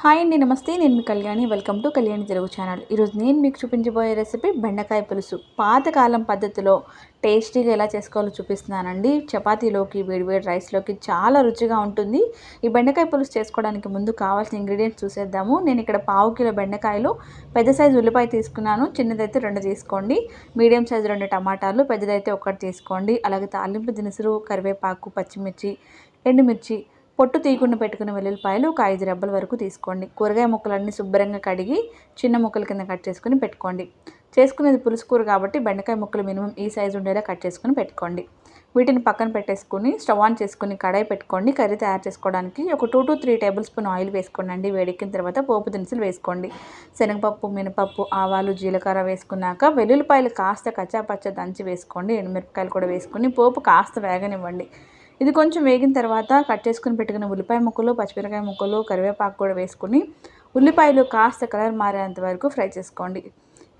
Hi అండి, నమస్తే. నేను మీ Kalyani. Welcome to Kalyani Telugu channel. ఈరోజు నేను మీకు చూపించబోయే రెసిపీ బెండకాయ పులుసు. పాతకాలం పద్ధతిలో టేస్టీగా ఎలా చేసుకోవాలో చూపిస్తున్నానండి. చపాతీలోకి, వేడివేడి రైస్లోకి చాలా రుచిగా ఉంటుంది. ఈ బెండకాయ పులుసు చేసుకోవడానికి ముందు కావాల్సిన ఇంగ్రీడియంట్స్ చూసేద్దాము. నేను ఇక్కడ 1/2 కిలో బెండకాయలు, పెద్ద సైజు ఉల్లిపాయ తీసుకున్నాను. చిన్నదైతే 2 తీసుకోండి. మీడియం సైజు 2 టమాటాలు, పెద్దదైతే 1 తీసుకోండి. అలాగే తాలింపు దినుసులు, కరివేపాకు, పచ్చిమిర్చి, ఎండుమిర్చి, పొట్టు తీయకుండా పెట్టుకున్న వెల్లుల్లిపాయలు ఒక 5 రెబ్బల వరకు తీసుకోండి. కూరగాయ ముక్కలన్నీ శుభ్రంగా కడిగి చిన్న ముక్కల కింద కట్ చేసుకుని పెట్టుకోండి. చేసుకునేది పులుసు కూర కాబట్టి బెండకాయ ముక్కలు మినిమం ఈ సైజు ఉండేలా కట్ చేసుకుని పెట్టుకోండి. వీటిని పక్కన పెట్టేసుకుని స్టవ్ ఆన్ చేసుకుని కడాయి పెట్టుకోండి. కర్రీ తయారు చేసుకోవడానికి ఒక 2 to 3 టేబుల్ స్పూన్ ఆయిల్ వేసుకోండి. వేడెక్కిన తర్వాత పోపు దినుసులు వేసుకోండి. శనగపప్పు, మినపప్పు, ఆవాలు, జీలకర్ర వేసుకున్నాక వెల్లుల్లిపాయలు కాస్త కచ్చాపచ్చ దంచి వేసుకోండి. ఎండుమిరపకాయలు కూడా వేసుకుని పోపు కాస్త వేగనివ్వండి. ఇది కొంచెం వేగిన తర్వాత కట్ చేసుకుని పెట్టుకున్న ఉల్లిపాయ ముక్కలు, పచ్చిమిరపకాయ ముక్కలు, కరివేపాకు కూడా వేసుకుని ఉల్లిపాయలు కాస్త కలర్ మారేంత వరకు ఫ్రై చేసుకోండి.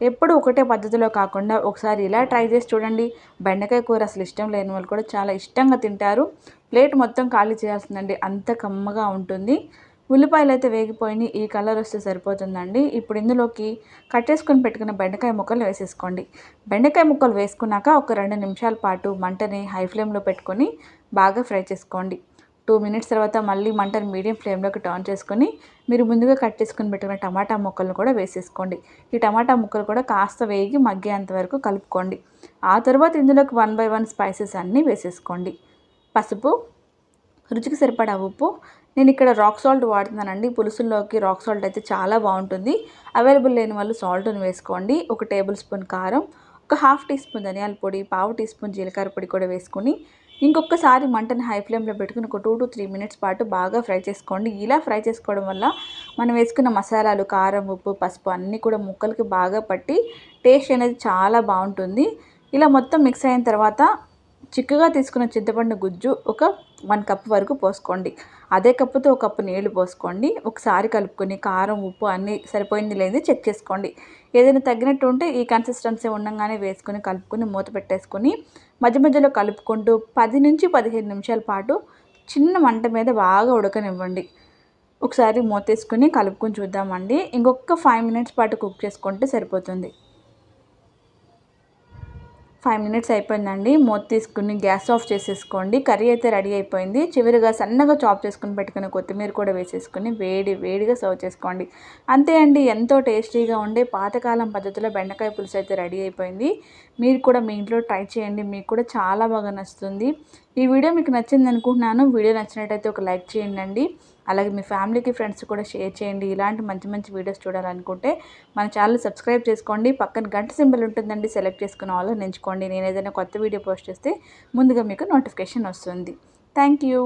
ఎప్పుడు ఒకటే పద్ధతిలో కాకుండా ఒకసారి ఇలా ట్రై చేసి చూడండి. బెండకాయ కూర అసలు ఇష్టం లేని వాళ్ళు కూడా చాలా ఇష్టంగా తింటారు. ప్లేట్ మొత్తం ఖాళీ చేయాల్సిందండి, అంత కమ్మగా ఉంటుంది. ఉల్లిపాయలు అయితే వేగిపోయినాయి. ఈ కలర్ వస్తే సరిపోతుందండి. ఇప్పుడు ఇందులోకి కట్ చేసుకుని పెట్టుకున్న బెండకాయ ముక్కలు వేసేసుకోండి. బెండకాయ ముక్కలు వేసుకున్నాక ఒక 2 నిమిషాల పాటు మంటని హై ఫ్లేమ్లో పెట్టుకొని బాగా ఫ్రై చేసుకోండి. 2 మినిట్స్ తర్వాత మళ్ళీ మంటని మీడియం ఫ్లేమ్లోకి టర్న్ చేసుకొని మీరు ముందుగా కట్ చేసుకుని పెట్టుకున్న టమాటా ముక్కలను కూడా వేసేసుకోండి. ఈ టమాటా ముక్కలు కూడా కాస్త వేగి మగ్గేంత వరకు కలుపుకోండి. ఆ తర్వాత ఇందులోకి 1 by 1 స్పైసెస్ అన్నీ వేసేసుకోండి. పసుపు, రుచికి సరిపడా ఉప్పు. నేను ఇక్కడ రాక్ సాల్ట్ వాడుతున్నానండి. పులుసుల్లోకి రాక్ సాల్ట్ అయితే చాలా బాగుంటుంది. అవైలబుల్ లేని వాళ్ళు సాల్ట్ని వేసుకోండి. 1 టేబుల్ స్పూన్ కారం, ఒక 1/2 టీ స్పూన్ ధనియాల పొడి, 1/2 టీ స్పూన్ జీలకర్ర పొడి కూడా వేసుకుని ఇంకొకసారి మంటని హై ఫ్లేమ్లో పెట్టుకుని ఒక 2 to 3 మినిట్స్ పాటు బాగా ఫ్రై చేసుకోండి. ఇలా ఫ్రై చేసుకోవడం వల్ల మనం వేసుకున్న మసాలాలు, కారం, ఉప్పు, పసుపు అన్నీ కూడా ముక్కలకి బాగా పట్టి టేస్ట్ అనేది చాలా బాగుంటుంది. ఇలా మొత్తం మిక్స్ అయిన తర్వాత చిక్కగా తీసుకున్న చింతపండు గుజ్జు ఒక 1 కప్ వరకు పోసుకోండి. అదే కప్పుతో 1 కప్పు నీళ్లు పోసుకోండి. ఒకసారి కలుపుకొని కారం, ఉప్పు అన్నీ సరిపోయింది లేదు చెక్ చేసుకోండి. ఏదైనా తగ్గినట్టు ఉంటే ఈ కన్సిస్టెన్సీ ఉండగానే వేసుకొని కలుపుకొని మూత పెట్టేసుకొని మధ్య మధ్యలో కలుపుకుంటూ 10 నుంచి 15 నిమిషాల పాటు చిన్న మంట మీద బాగా ఉడకనివ్వండి. ఒకసారి మూత వేసుకొని కలుపుకొని చూద్దామండి. ఇంకొక 5 మినిట్స్ పాటు కుక్ చేసుకుంటే సరిపోతుంది. 5 మినిట్స్ అయిపోయిందండి. మూత తీసుకుని గ్యాస్ ఆఫ్ చేసేసుకోండి. కర్రీ అయితే రెడీ అయిపోయింది. చివరిగా సన్నగా చాప్ చేసుకుని పెట్టుకుని కొత్తిమీర కూడా వేసేసుకుని వేడిగా సర్వ్ చేసుకోండి. అంతే అండి, ఎంతో టేస్టీగా ఉండే పాతకాలం పద్ధతిలో బెండకాయ పులుసు అయితే రెడీ అయిపోయింది. మీరు కూడా మీ ఇంట్లో ట్రై చేయండి, మీకు కూడా చాలా బాగా నచ్చుతుంది. ఈ వీడియో మీకు నచ్చింది అనుకుంటున్నాను. వీడియో నచ్చినట్టయితే ఒక లైక్ చేయండి. అలాగే మీ ఫ్యామిలీకి, ఫ్రెండ్స్ కూడా షేర్ చేయండి. ఇలాంటి మంచి మంచి వీడియోస్ చూడాలనుకుంటే మన ఛానల్ సబ్స్క్రైబ్ చేసుకోండి. పక్కన గంట సింబల్ ఉంటుందండి, సెలెక్ట్ చేసుకుని ఆల్ ఎంచుకోండి. నేను ఏదైనా కొత్త వీడియో పోస్ట్ చేస్తే ముందుగా మీకు నోటిఫికేషన్ వస్తుంది. Thank you.